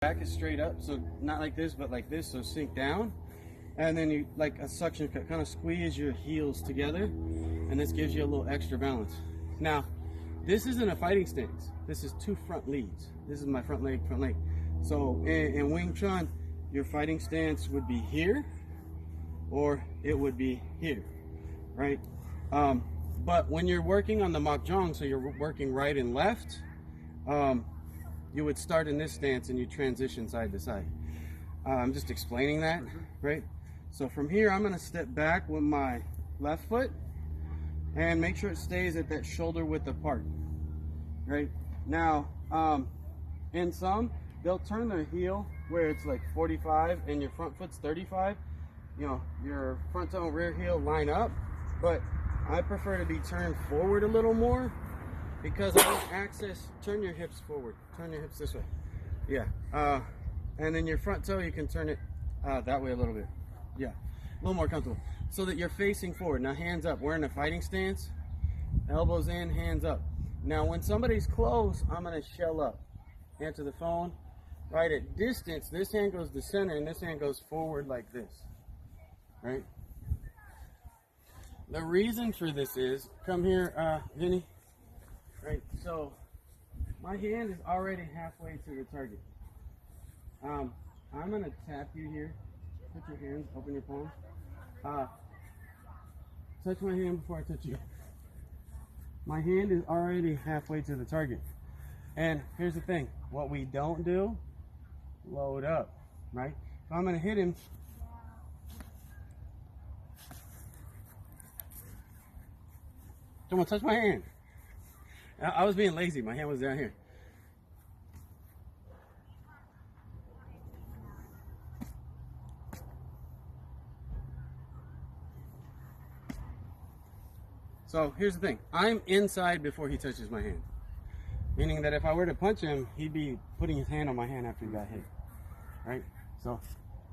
back is straight up, so not like this, but like this, so sink down. And then you, like a suction cup, kind of squeeze your heels together, and this gives you a little extra balance. Now, this isn't a fighting stance. This is two front leads. This is my front leg, front leg. So in Wing Chun, your fighting stance would be here, or it would be here, right? But when you're working on the Mok Jong, so you're working right and left, you would start in this stance and you transition side to side. I'm just explaining that, right? So from here, I'm gonna step back with my left foot and make sure it stays at that shoulder width apart, right? Now, in some, they'll turn their heel where it's like 45 and your front foot's 35. You know, your front toe and rear heel line up, but I prefer to be turned forward a little more because I want access. Turn your hips forward. Turn your hips this way. Yeah. And then your front toe, you can turn it that way a little bit. Yeah. A little more comfortable. So that you're facing forward. Now hands up. We're in a fighting stance. Elbows in, hands up. Now when somebody's close, I'm going to shell up. Answer the phone. Right at distance, this hand goes to center and this hand goes forward like this. Right? The reason for this is, come here, Vinny. Right, so my hand is already halfway to the target. I'm gonna tap you here. Put your hands, open your palms. Touch my hand before I touch you. My hand is already halfway to the target. And here's the thing, what we don't do, load up, right? So I'm gonna hit him. Someone touch my hand. I was being lazy. My hand was down here. So here's the thing. I'm inside before he touches my hand. Meaning that if I were to punch him, he'd be putting his hand on my hand after he got hit. Right? So,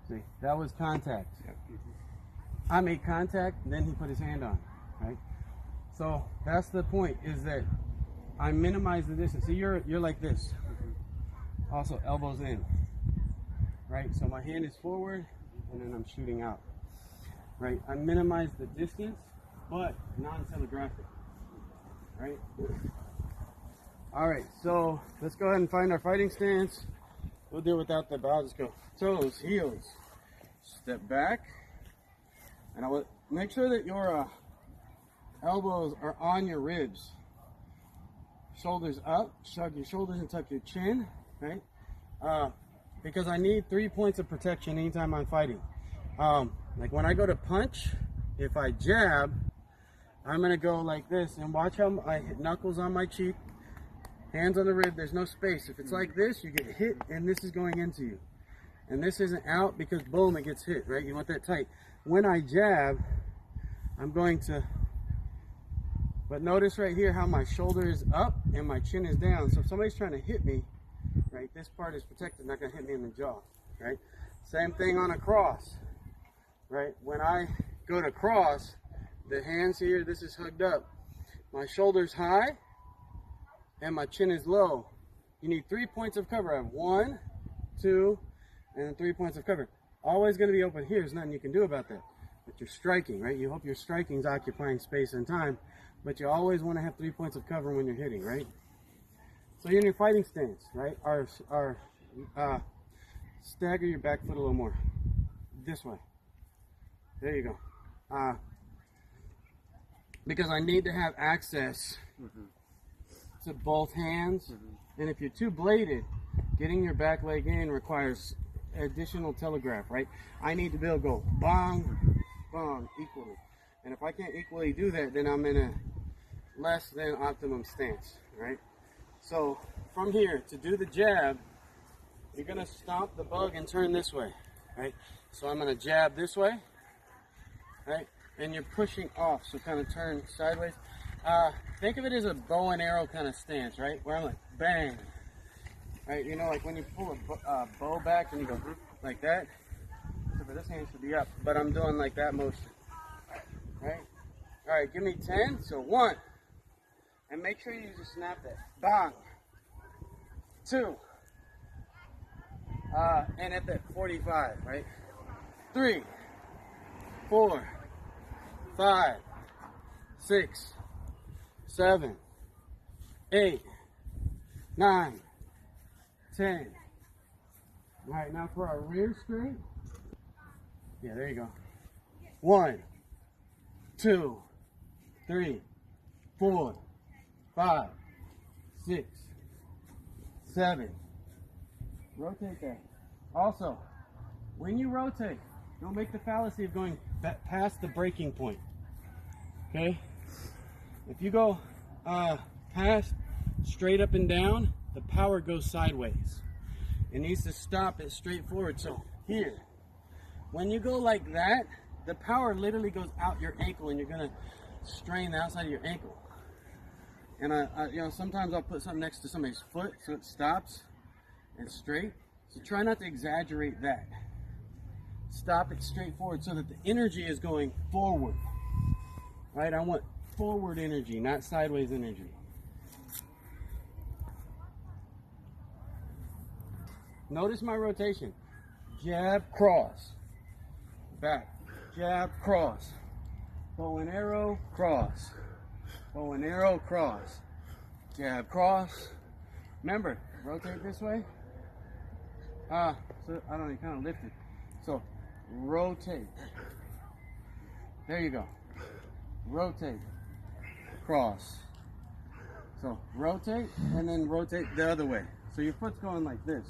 see, that was contact. I made contact, and then he put his hand on. Right? So that's the point, is that I minimize the distance. See, you're like this. Also, elbows in. Right? So my hand is forward, and then I'm shooting out. Right? I minimize the distance, but non-telegraphic. Right? All right, so let's go ahead and find our fighting stance. We'll do it without the bow. Just go toes, heels, step back, and I will make sure that your elbows are on your ribs. Shoulders up, shrug your shoulders and tuck your chin, right? Because I need 3 points of protection anytime I'm fighting. Like when I go to punch, if I jab, I'm gonna go like this, and watch how I hit knuckles on my cheek, hands on the rib, there's no space. If it's like this, you get hit and this is going into you. And this isn't out because boom, it gets hit, right? You want that tight. When I jab, I'm going to, but notice right here how my shoulder is up and my chin is down. So if somebody's trying to hit me, right, this part is protected, not gonna hit me in the jaw, right? Same thing on a cross, right? When I go to cross, the hands here, this is hugged up. My shoulder's high and my chin is low. You need 3 points of cover. I have 1, 2, and 3 points of cover. Always gonna be open here. There's nothing you can do about that. But you're striking, right? You hope your striking's occupying space and time, but you always wanna have 3 points of cover when you're hitting, right? So you're in your fighting stance, right? Stagger your back foot a little more. This way. There you go. Because I need to have access to both hands. And if you're too bladed, getting your back leg in requires additional telegraph, right? I need to be able to go bong, bong equally. And if I can't equally do that, then I'm in a less than optimum stance, right? So from here, to do the jab, you're gonna stomp the bug and turn this way, right? So I'm gonna jab this way, right? And you're pushing off, so kind of turn sideways. Think of it as a bow and arrow kind of stance, right? Where I'm like, bang, right? You know, like when you pull a bow back and you go like that. So for this hand should be up, but I'm doing like that motion, right? All right, give me 10. So 1, and make sure you just snap that. Bang. 2, and at the 45, right? 3, 4, 5, 6, 7, 8, 9, 10. All right, now for our rear straight. Yeah, there you go. 1, 2, 3, 4, 5, 6, 7. Rotate that. Also, when you rotate, don't make the fallacy of going past the breaking point. Okay? If you go past straight up and down, the power goes sideways. It needs to stop it straight forward. So here, when you go like that, the power literally goes out your ankle, and you're gonna strain the outside of your ankle. And you know, sometimes I'll put something next to somebody's foot so it stops and straight. So try not to exaggerate that. Stop it straight forward so that the energy is going forward. Right? I want forward energy, not sideways energy. Notice my rotation. Jab, cross. Back. Jab, cross. Bow and arrow, cross. Bow and arrow, cross. Jab, cross. Remember, rotate this way. So I don't know, you kind of lifted. So rotate. There you go. Rotate. Cross. So rotate and then rotate the other way. So your foot's going like this.